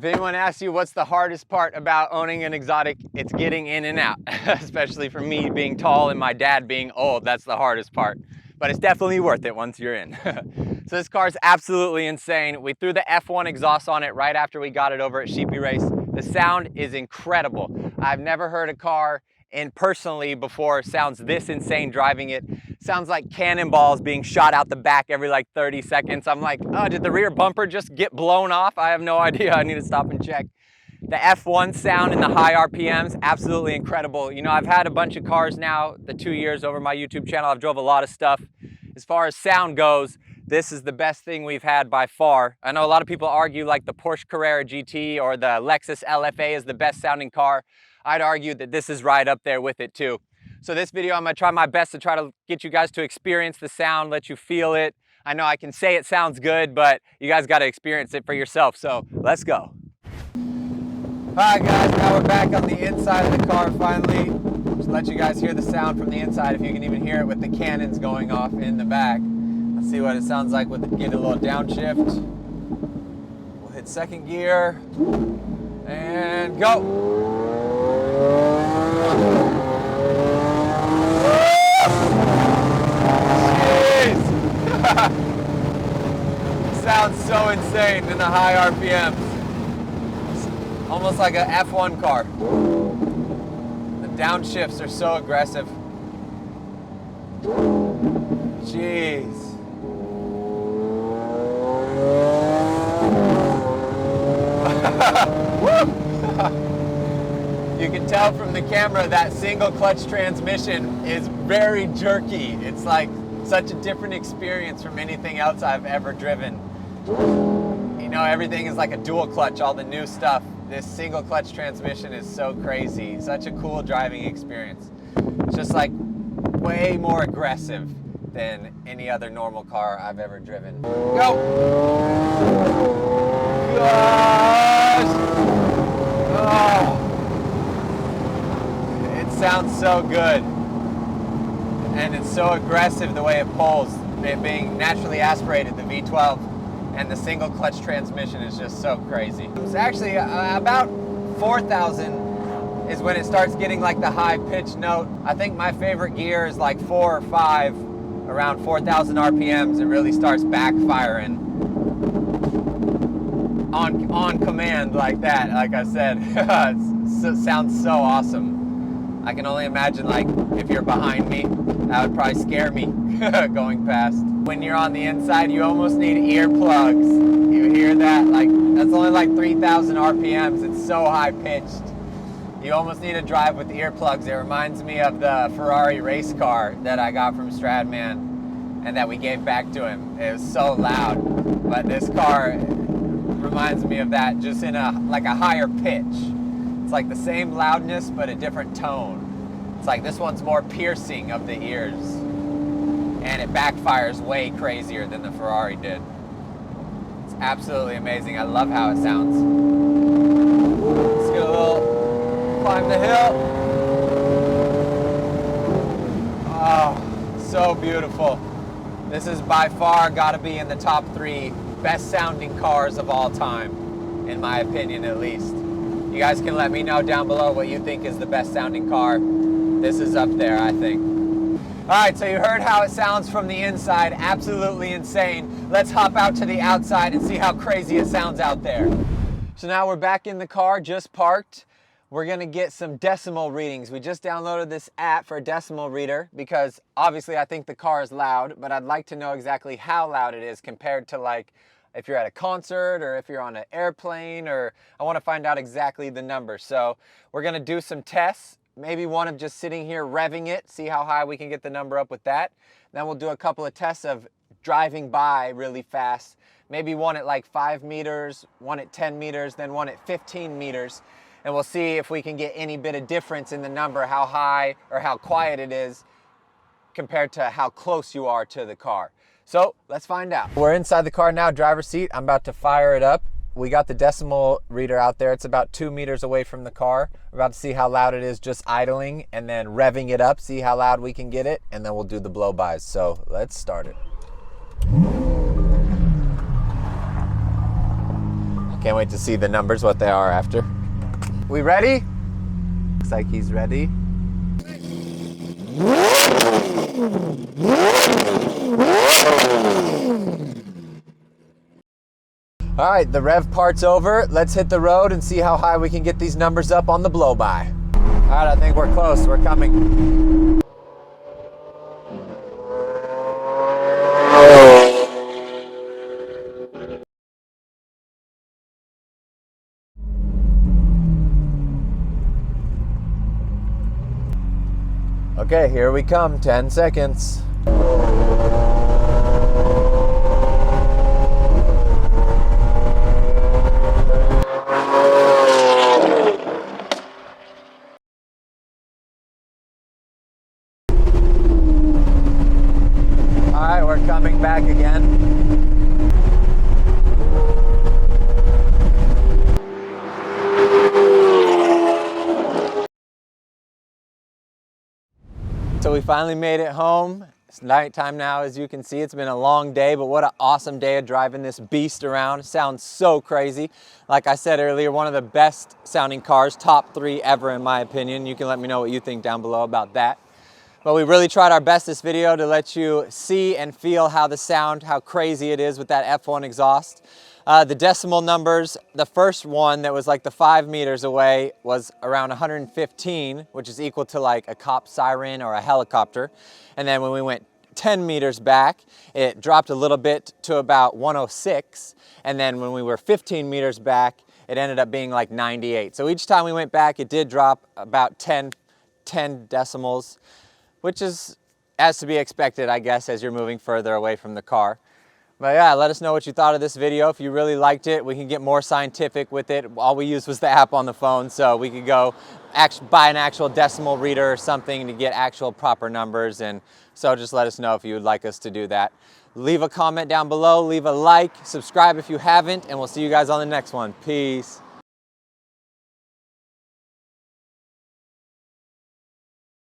anyone asks you what's the hardest part about owning an exotic, it's getting in and out, especially for me being tall and my dad being old. That's the hardest part, but it's definitely worth it once you're in. So this car is absolutely insane. We threw the F1 exhaust on it right after we got it over at Sheepy Race. The sound is incredible. I've never heard a car personally before sounds this insane driving it. Sounds like cannonballs being shot out the back every like 30 seconds. I'm like, oh, did the rear bumper just get blown off? I have no idea. I need to stop and check. The F1 sound and the high RPMs, absolutely incredible. You know, I've had a bunch of cars now, the 2 years over my YouTube channel. I've drove a lot of stuff. As far as sound goes, this is the best thing we've had by far. I know a lot of people argue like the Porsche Carrera GT or the Lexus LFA is the best sounding car. I'd argue that this is right up there with it too. So this video, I'm gonna try my best to try to get you guys to experience the sound, let you feel it. I know I can say it sounds good, but you guys gotta experience it for yourself. So let's go. All right guys, now we're back on the inside of the car finally. Just let you guys hear the sound from the inside, if you can even hear it with the cannons going off in the back. Let's see what it sounds like with it. Get a little downshift. We'll hit second gear and go. Jeez. Sounds so insane in the high RPMs. It's almost like an F1 car. The downshifts are so aggressive. Jeez. You can tell from the camera that single clutch transmission is very jerky. It's like such a different experience from anything else I've ever driven. You know, everything is like a dual clutch, all the new stuff. This single clutch transmission is so crazy. Such a cool driving experience. It's just like way more aggressive than any other normal car I've ever driven. Go! Gosh! Oh. It sounds so good. And it's so aggressive the way it pulls. It being naturally aspirated, the V12, and the single clutch transmission is just so crazy. It's actually about 4,000 is when it starts getting like the high pitched note. I think my favorite gear is like 4 or 5, around 4,000 RPMs. It really starts backfiring on command like that. Like I said, it sounds so awesome. I can only imagine, like, if you're behind me, that would probably scare me going past. When you're on the inside, you almost need earplugs. You hear that? Like, that's only like 3,000 RPMs. It's so high pitched. You almost need to drive with earplugs. It reminds me of the Ferrari race car that I got from Stradman and that we gave back to him. It was so loud, but this car reminds me of that, just in a higher pitch. It's like the same loudness, but a different tone. It's like this one's more piercing of the ears. And it backfires way crazier than the Ferrari did. It's absolutely amazing. I love how it sounds. Let's get a little climb the hill. Oh, so beautiful. This is by far gotta be in the top 3 best sounding cars of all time, in my opinion at least. You guys can let me know down below what you think is the best sounding car. This is up there, I think. All right, so you heard how it sounds from the inside. Absolutely insane. Let's hop out to the outside and see how crazy it sounds out there. So now we're back in the car, just parked. We're gonna get some decimal readings. We just downloaded this app for a decimal reader because obviously I think the car is loud, but I'd like to know exactly how loud it is compared to, like, if you're at a concert or if you're on an airplane, or I want to find out exactly the number. So we're going to do some tests, maybe one of just sitting here revving it, see how high we can get the number up with that. Then we'll do a couple of tests of driving by really fast, maybe one at like 5 meters, one at 10 meters, then one at 15 meters. And we'll see if we can get any bit of difference in the number, how high or how quiet it is compared to how close you are to the car. So let's find out. We're inside the car now, driver's seat. I'm about to fire it up. We got the decimal reader out there. It's about 2 meters away from the car. We're about to see how loud it is just idling and then revving it up, see how loud we can get it, and then we'll do the blow-bys. So let's start it. Can't wait to see the numbers, what they are after. We ready? Looks like he's ready. All right, the rev part's over. Let's hit the road and see how high we can get these numbers up on the blow-by. All right, I think we're close. We're coming. Okay, here we come. 10 seconds. Coming back again. So we finally made it home. It's nighttime now, as you can see. It's been a long day, but what an awesome day of driving this beast around. It sounds so crazy. Like I said earlier, one of the best sounding cars, top 3 ever in my opinion. You can let me know what you think down below about that. But we really tried our best this video to let you see and feel how the sound, how crazy it is with that F1 exhaust. The decimal numbers, the first one that was like the 5 meters away was around 115, which is equal to like a cop siren or a helicopter. And then when we went 10 meters back, it dropped a little bit to about 106. And then when we were 15 meters back, it ended up being like 98. So each time we went back, it did drop about 10 decimals. Which is as to be expected, I guess, as you're moving further away from the car. But yeah, let us know what you thought of this video. If you really liked it, we can get more scientific with it. All we used was the app on the phone, so we could go buy an actual decimal reader or something to get actual proper numbers. And so just let us know if you would like us to do that. Leave a comment down below, leave a like, subscribe if you haven't, and we'll see you guys on the next one. Peace.